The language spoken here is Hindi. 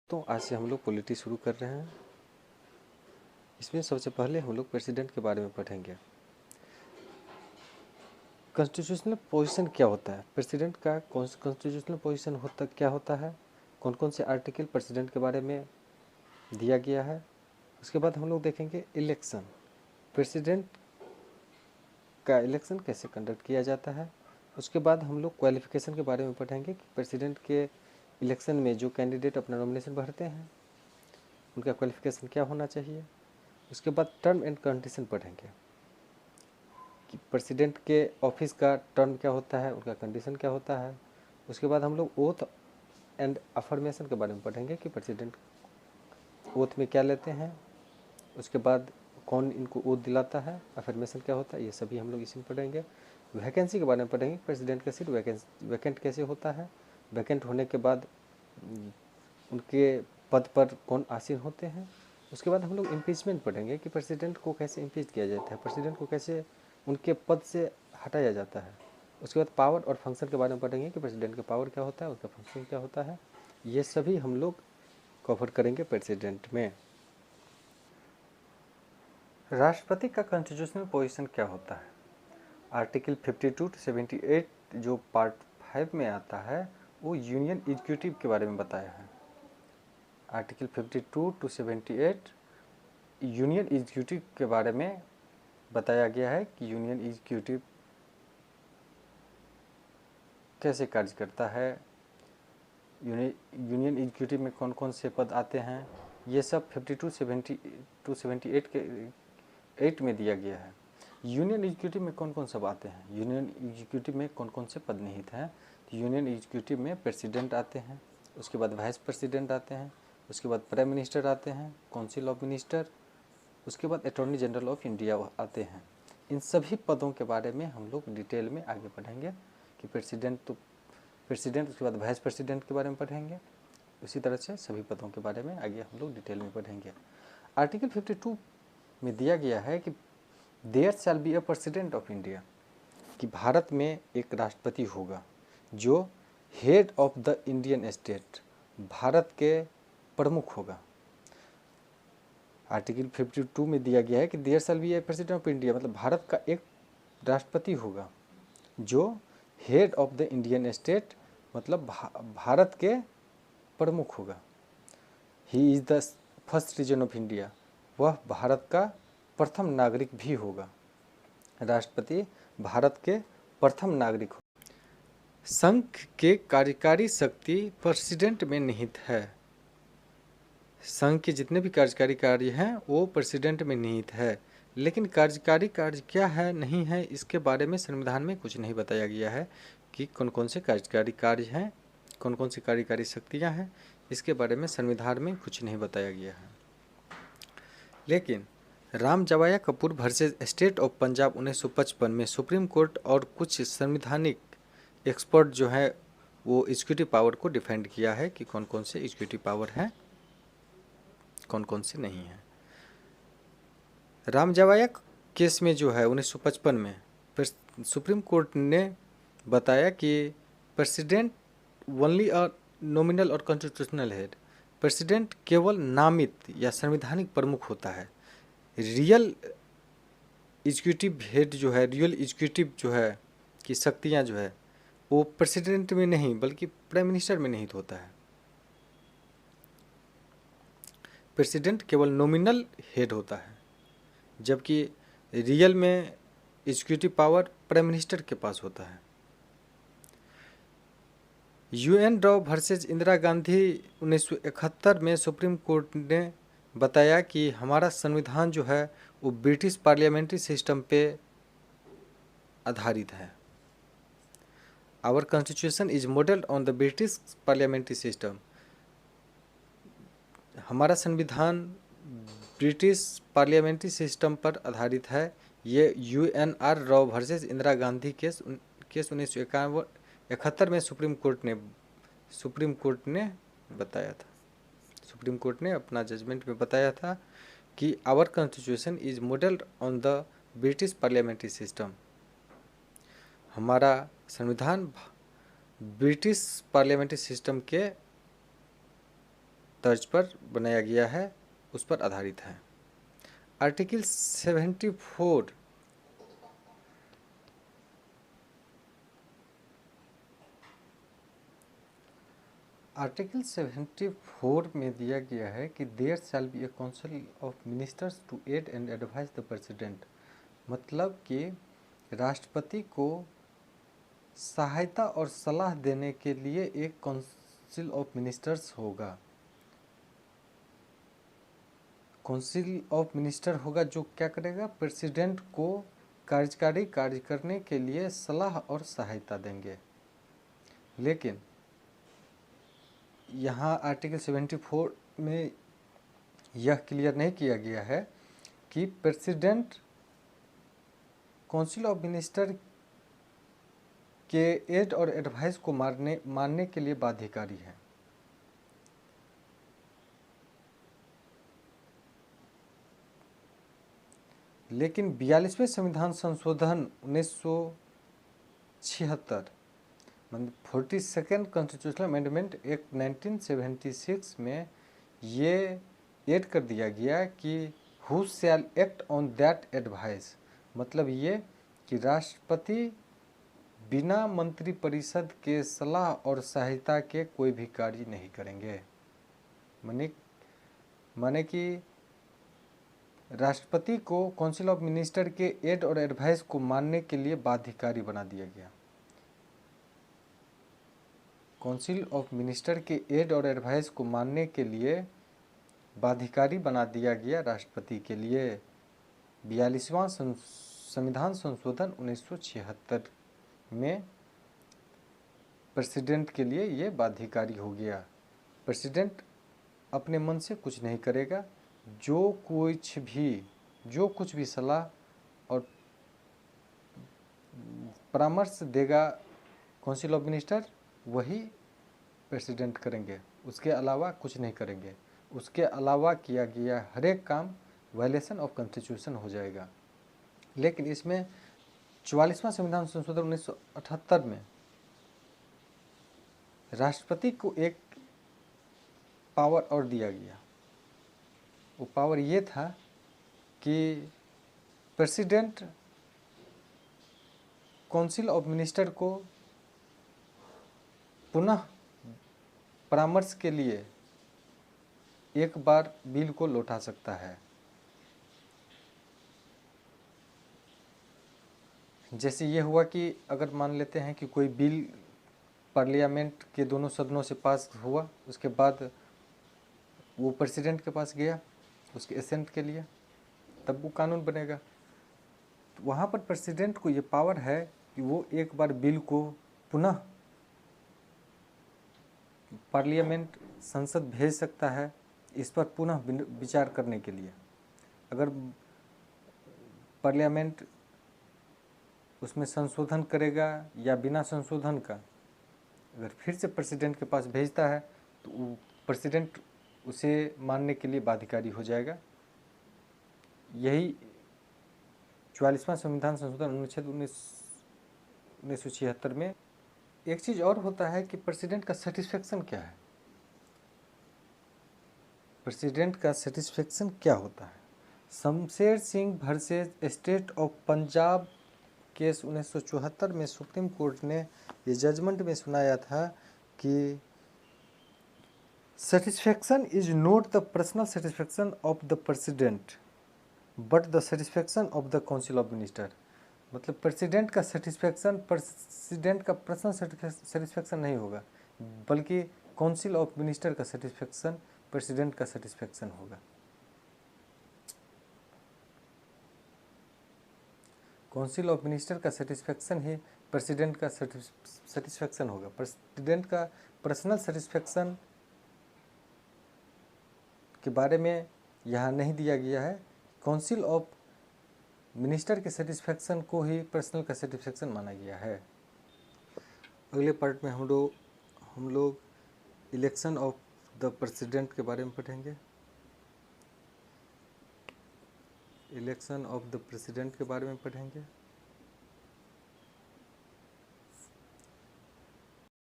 तो आज से हम लोग पॉलिटी शुरू कर रहे हैं। इसमें सबसे पहले हम लोग प्रेसिडेंट के बारे में पढ़ेंगे। कॉन्स्टिट्यूशनल पोजीशन क्या होता है, प्रेसिडेंट का कॉन्स्टिट्यूशनल पोजीशन क्या होता है, कौन कौन से आर्टिकल प्रेसिडेंट के बारे में दिया गया है। उसके बाद हम लोग देखेंगे इलेक्शन, प्रेसिडेंट का इलेक्शन कैसे कंडक्ट किया जाता है। उसके बाद हम लोग क्वालिफिकेशन के बारे में पढ़ेंगे कि प्रेसिडेंट के इलेक्शन में जो कैंडिडेट अपना नॉमिनेशन भरते हैं उनका क्वालिफिकेशन क्या होना चाहिए। उसके बाद टर्म एंड कंडीशन पढ़ेंगे कि प्रेसिडेंट के ऑफिस का टर्म क्या होता है, उनका कंडीशन क्या होता है। उसके बाद हम लोग ओथ एंड अफर्मेशन के बारे में पढ़ेंगे कि प्रेसिडेंट ओथ में क्या लेते हैं। उसके बाद कौन इनको ओथ दिलाता है, अफर्मेशन क्या होता है, ये सभी हम लोग इसी में पढ़ेंगे। वैकेंसी के बारे में पढ़ेंगे, प्रेसिडेंट का सीट वैकेंट कैसे होता है, वैकेंट होने के बाद उनके पद पर कौन आसीन होते हैं। उसके बाद हम लोग इम्पीचमेंट पढ़ेंगे कि प्रेसिडेंट को कैसे इम्पीच किया जाता है, प्रेसिडेंट को कैसे उनके पद से हटाया जाता है। उसके बाद पावर और फंक्शन के बारे में पढ़ेंगे कि प्रेसिडेंट का पावर क्या होता है, उसका फंक्शन क्या होता है। ये सभी हम लोग कवर करेंगे प्रेसिडेंट में। राष्ट्रपति का कॉन्स्टिट्यूशनल पोजीशन क्या होता है। आर्टिकल 52 to 78 जो पार्ट 5 में आता है वो यूनियन एग्जीक्यूटिव के बारे में बताया है। आर्टिकल 52 to 78 यूनियन एग्जीक्यूटिव के बारे में बताया गया है कि यूनियन एग्जीक्यूटिव कैसे कार्य करता है, यूनियन एग्जीक्यूटिव में कौन कौन से पद आते हैं, ये सब 52 to 78 के 8 में दिया गया है। यूनियन एग्जीक्यूटिव में कौन कौन सब आते हैं, यूनियन एग्जीक्यूटिव में कौन कौन से पद निहित हैं। तो यूनियन एग्जीक्यूटिव में प्रेसिडेंट आते हैं, उसके बाद वाइस प्रेसिडेंट आते हैं, उसके बाद प्राइम मिनिस्टर आते हैं, काउंसिल ऑफ मिनिस्टर, उसके बाद अटॉर्नी जनरल ऑफ इंडिया आते हैं। इन सभी पदों के बारे में हम लोग डिटेल में आगे पढ़ेंगे कि प्रेसिडेंट, उसके बाद वाइस प्रेसिडेंट के बारे में पढ़ेंगे। उसी तरह से सभी पदों के बारे में आगे हम लोग डिटेल में पढ़ेंगे। आर्टिकल 52 में दिया गया है कि there shall be a president of India, कि भारत में एक राष्ट्रपति होगा जो head of the Indian state, Bharat के प्रमुख होगा। आर्टिकल 52 में दिया गया है कि there shall be a president of India, मतलब भारत का एक राष्ट्रपति होगा जो head of the Indian state, मतलब भारत के प्रमुख होगा। He is the first citizen of India, वह भारत का प्रथम नागरिक भी होगा। राष्ट्रपति भारत के प्रथम नागरिक हो। संघ के कार्यकारी शक्ति प्रेसिडेंट में निहित है। संघ के जितने भी कार्यकारी कार्य हैं वो प्रेसिडेंट में निहित है, लेकिन कार्यकारी कार्य क्या है नहीं है इसके बारे में संविधान में कुछ नहीं बताया गया है कि कौन कौन से कार्यकारी कार्य हैं, कौन कौन सी कार्यकारी शक्तियां हैं, इसके बारे में संविधान में कुछ नहीं बताया गया है। लेकिन Ramjawaya Kapur versus State of Punjab 1955 में सुप्रीम कोर्ट और कुछ संवैधानिक एक्सपर्ट जो है वो एग्जीक्यूटिव पावर को डिफेंड किया है कि कौन कौन से एग्जीक्यूटिव पावर हैं, कौन कौन से नहीं हैं। रामजवाया केस में जो है 1955 में सुप्रीम कोर्ट ने बताया कि प्रेसिडेंट ओनली अ नॉमिनल और कॉन्स्टिट्यूशनल हेड, प्रेसिडेंट केवल नामित या संवैधानिक प्रमुख होता है। रियल एग्जीक्यूटिव हेड जो है, रियल एग्जीक्यूटिव जो है की शक्तियाँ जो है वो प्रेसिडेंट में नहीं बल्कि प्राइम मिनिस्टर में निहित होता है। प्रेसिडेंट केवल नॉमिनल हेड होता है, जबकि रियल में एग्जीक्यूटिव पावर प्राइम मिनिस्टर के पास होता है। UN राव वर्सेज इंदिरा गांधी 1971 में सुप्रीम कोर्ट ने बताया कि हमारा संविधान जो है वो ब्रिटिश पार्लियामेंट्री सिस्टम पे आधारित है। Our constitution is modelled on the British parliamentary system, हमारा संविधान ब्रिटिश पार्लियामेंट्री सिस्टम पर आधारित है। ये UNR Rao versus Indira Gandhi case 1971 में सुप्रीम कोर्ट ने बताया था। सुप्रीम कोर्ट ने अपना जजमेंट में बताया था कि our constitution is modelled on the British parliamentary system, हमारा संविधान ब्रिटिश पार्लियामेंट्री सिस्टम के तर्ज पर बनाया गया है, उस पर आधारित है। आर्टिकल 74 आर्टिकल 74 में दिया गया है कि there shall be a council of ministers to aid and advise the president. मतलब कि राष्ट्रपति को सहायता और सलाह देने के लिए एक काउंसिल ऑफ मिनिस्टर्स होगा। काउंसिल ऑफ मिनिस्टर होगा जो क्या करेगा, प्रेसिडेंट को कार्यकारी कार्य करने के लिए सलाह और सहायता देंगे। लेकिन यहाँ आर्टिकल 74 में यह क्लियर नहीं किया गया है कि प्रेसिडेंट काउंसिल ऑफ मिनिस्टर के एड और एडवाइस को मानने के लिए बाध्यकारी है। लेकिन 42वें संविधान संशोधन 1976 मतलब 42nd कॉन्स्टिट्यूशनल अमेंडमेंट एक्ट 1976 में ये ऐड कर दिया गया कि who shell act on that advice. मतलब ये कि राष्ट्रपति बिना मंत्रिपरिषद के सलाह और सहायता के कोई भी कार्य नहीं करेंगे। माने कि राष्ट्रपति को काउंसिल ऑफ मिनिस्टर के एड और एडवाइस को मानने के लिए बाध्यकारी बना दिया गया। काउंसिल ऑफ मिनिस्टर के एड और एडवाइस को मानने के लिए बाध्यकारी बना दिया गया राष्ट्रपति के लिए। 42वां संविधान संशोधन 1976 में प्रेसिडेंट के लिए ये बाध्यकारी हो गया। प्रेसिडेंट अपने मन से कुछ नहीं करेगा, जो कुछ भी सलाह और परामर्श देगा काउंसिल ऑफ मिनिस्टर वही प्रेसिडेंट करेंगे, उसके अलावा कुछ नहीं करेंगे। उसके अलावा किया गया हर एक काम वायलेशन ऑफ कॉन्स्टिट्यूशन हो जाएगा। लेकिन इसमें 44वां संविधान संशोधन 1978 में राष्ट्रपति को एक पावर और दिया गया। वो पावर ये था कि प्रेसिडेंट काउंसिल ऑफ मिनिस्टर को पुनः परामर्श के लिए एक बार बिल को लौटा सकता है। जैसे ये हुआ कि अगर मान लेते हैं कि कोई बिल पार्लियामेंट के दोनों सदनों से पास हुआ, उसके बाद वो प्रेसिडेंट के पास गया उसके एसेंट के लिए, तब वो कानून बनेगा। तो वहाँ पर प्रेसिडेंट को ये पावर है कि वो एक बार बिल को पुनः पार्लियामेंट संसद भेज सकता है इस पर पुनः विचार करने के लिए। अगर पार्लियामेंट उसमें संशोधन करेगा या बिना संशोधन का अगर फिर से प्रेसिडेंट के पास भेजता है तो वो प्रेसिडेंट उसे मानने के लिए बाध्यकारी हो जाएगा। यही 44वां संविधान संशोधन अनुच्छेद 1976 में। एक चीज़ और होता है कि प्रेसिडेंट का सेटिस्फेक्शन क्या है। प्रेसिडेंट का सेटिस्फेक्शन क्या होता है। Shamsher Singh versus State of Punjab case 1974 में सुप्रीम कोर्ट ने ये जजमेंट में सुनाया था कि satisfaction is not the personal satisfaction of the president but the satisfaction of the council of minister. मतलब प्रेसिडेंट का सेटिस्फेक्शन प्रेसिडेंट का पर्सनल सेटिस्फेक्शन नहीं होगा, बल्कि काउंसिल ऑफ मिनिस्टर का सेटिस्फेक्शन प्रेसिडेंट का सेटिस्फेक्शन होगा। काउंसिल ऑफ मिनिस्टर का सेटिस्फेक्शन ही प्रेसिडेंट का सेटिस्फेक्शन होगा। प्रेसिडेंट का पर्सनल सेटिस्फेक्शन के बारे में यहाँ नहीं दिया गया है। काउंसिल ऑफ मिनिस्टर के सेटिस्फेक्शन को ही पर्सनल का सेटिस्फेक्शन माना गया है। अगले पार्ट में हम लोग इलेक्शन ऑफ द प्रेसिडेंट के बारे में पढ़ेंगे। इलेक्शन ऑफ द प्रेसिडेंट के बारे में पढ़ेंगे।